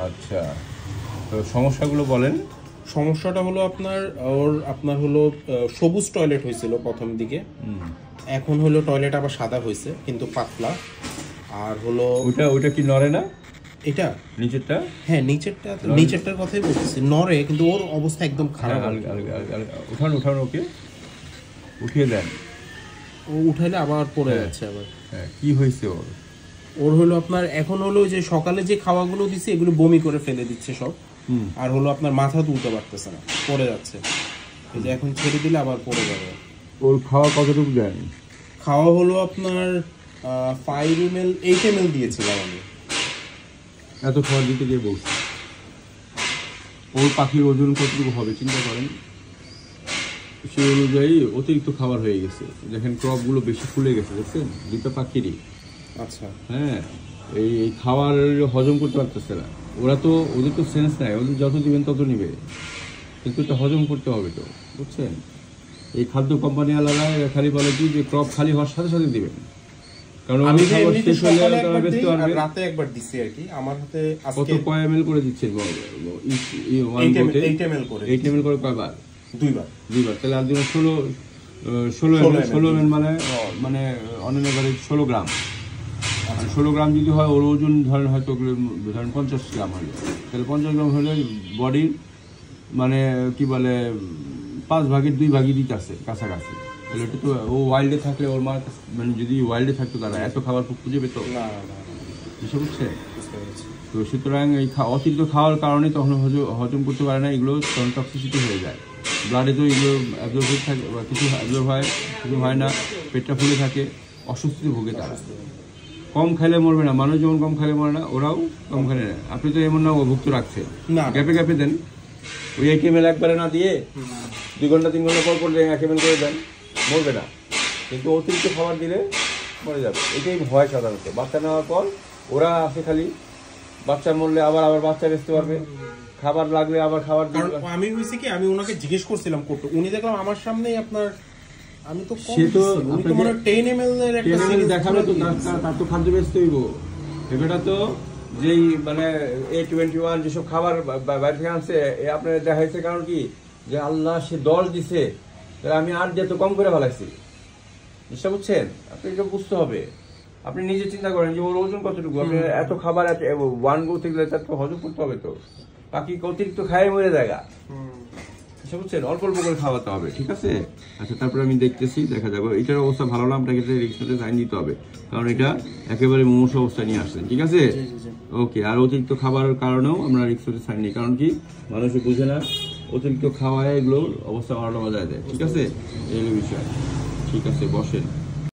আচ্ছা, তো সমস্যাগুলো বলেন। সমস্যাটা হলো আপনার হলো সবুজ টয়লেট হয়েছিল প্রথম দিকে, এখন হলো টয়লেট আবার সাদা হয়েছে কিন্তু পাতলা। আর হলো ওইটা কি নড়ে না? এটা নিচেরটা? হ্যাঁ, নিচেরটার কথাই বলতেছি, নড়ে কিন্তু ওর অবস্থা একদম খারাপ। উঠান ওকে, উঠিয়ে দেন। ও উঠাইলে আবার পড়ে যাচ্ছে আবার। হ্যাঁ, কি হয়েছে ওর হলো আপনার এখন হলো যে সকালে যে খাওয়াগুলো দিচ্ছে এগুলো বমি করে ফেলে দিচ্ছে সব। আর হলো আপনার মাথা তুলতে পারতেছে না, পড়ে যাচ্ছে। এই যে এখন ছেড়ে দিলে আবার পড়ে যাবে। ওর খাওয়া কতটুকু দেন? খাওয়া হলো আপনার 5 ml 8 ml দিয়েছিলাম আমি। এত খাবার দিতে গিয়ে বলছি। ওর পাখির ওজন কতটুকু হবে চিন্তা করেন। সেই অনুযায়ী অতিরিক্ত খাবার হয়ে গেছে। দেখেন ক্রপগুলো বেশি ফুলে গেছে, দেখছেন দুটো পাখিরই। আচ্ছা, হ্যাঁ, এই খাবার হজম করতে পারতেছে না। ওদের তো সেন্স নাই, ওদের যত দিবেন তত নিবে, কিন্তু এটা হজম করতে হবে তো, বুঝছেন। এই খাদ্য কোম্পানি আলাদা খালি বলে কি যে ক্রপ খালি হওয়ার সাথে সাথে দিবেন, কারণ আমি রাতে একবার দিছি আর কি। আমার হাতে কত কয় ml করে দিচ্ছেন? 8 ml করে কয়বার? দুইবার। তাহলে আর দিন 16 ml মানে অন্যান্য 16 গ্রাম। 16 গ্রাম যদি হয়, ওর ওজন ধরেন হয়তো 50 গ্রাম হলে, তাহলে 50 গ্রাম হলে বডির মানে কি বলে 5 ভাগের 2 ভাগই দিতে আছে কাছাকাছি। তাহলে এটা তো ও ওয়াইল্ডে থাকলে ওর মা মানে যদি ওয়াইল্ডে থাকতো তারা এত খাবার খুঁজে পেত না, বুঝতে পারছে? তো সুতরাং এই অতিরিক্ত খাওয়ার কারণে তখন হজম করতে পারে না, এগুলো তখন টক্সিসিটি হয়ে যায়। ব্লাডে তো এগুলো অ্যাবজর্ব হয়ে থাকে, বা কিছু অ্যাবজর্ব হয়, কিছু হয় না, পেটটা ফুলে থাকে, অস্বস্তিতে ভোগে তারা। কম খাইলে মরবে না, মানুষ যেমন কম খাইলে মরে না, ওরাও কম খাইলে না। আপনি তো এমন না অভুক্ত রাখছেন, গ্যাপে গ্যাপে দেন। ওই 8 ml একবারে না দিয়ে 2 ঘন্টা 3 ঘন্টা পর 1 ml করে দেন, মরবে না। কিন্তু অতিরিক্ত খাবার দিলে মরে যাবে, এটাই ভয় সাধারণত। বাচ্চা নেওয়ার পর ওরা আসে খালি বাচ্চা মরলে আবার বাচ্চা বেচতে পারবে, খাবার লাগলে আবার খাবার দিবে। আমি হয়েছে কি, আমি ওনাকে জিজ্ঞেস করছিলাম কত, উনি দেখলাম আমার সামনেই আপনার, আমি তো সে তো 10 ml এর একটা সিরিজ দেখাবে তো, তার তো খাদ্য বেচতে হইব। এটা তো যেই মানে A21 যেসব খাবার বাইরে থেকে আনছে, আপনার দেখা যাচ্ছে কারণ কি যে আল্লাহ সে 10 দিছে, তাহলে আমি 8 দিয়ে তো কম করে ফেলাইছি, বুঝতে বুঝছেন? আপনি এটা বুঝতে হবে। আপনি নিজে চিন্তা করেন যে ওর ওজন কতটুকু। আপনি এত খাবার এত 1 গো থেকে তার হজম করতে হবে তো। বাকি অতিরিক্ত খায় মরে জায়গা, বুঝছেন? অল্প অল্প করে খাওয়াতে হবে, ঠিক আছে? আচ্ছা, তারপরে আমি দেখতেছি, দেখা যাবে। এটার অবস্থা ভালো না, আপনাকে রিক্সাতে সাইন দিতে হবে, কারণ এটা একেবারে মুমূর্ষু অবস্থায় নিয়ে আসছেন, ঠিক আছে? ওকে। আর অতিরিক্ত খাবারের কারণেও আমরা রিক্সাতে সাইন নিই, কারণ কি মানুষ বুঝে না, অতিরিক্ত খাওয়ায় এগুলোর অবস্থা ভালো বাজায় দেয়, ঠিক আছে? এই বিষয়। ঠিক আছে, বসেন।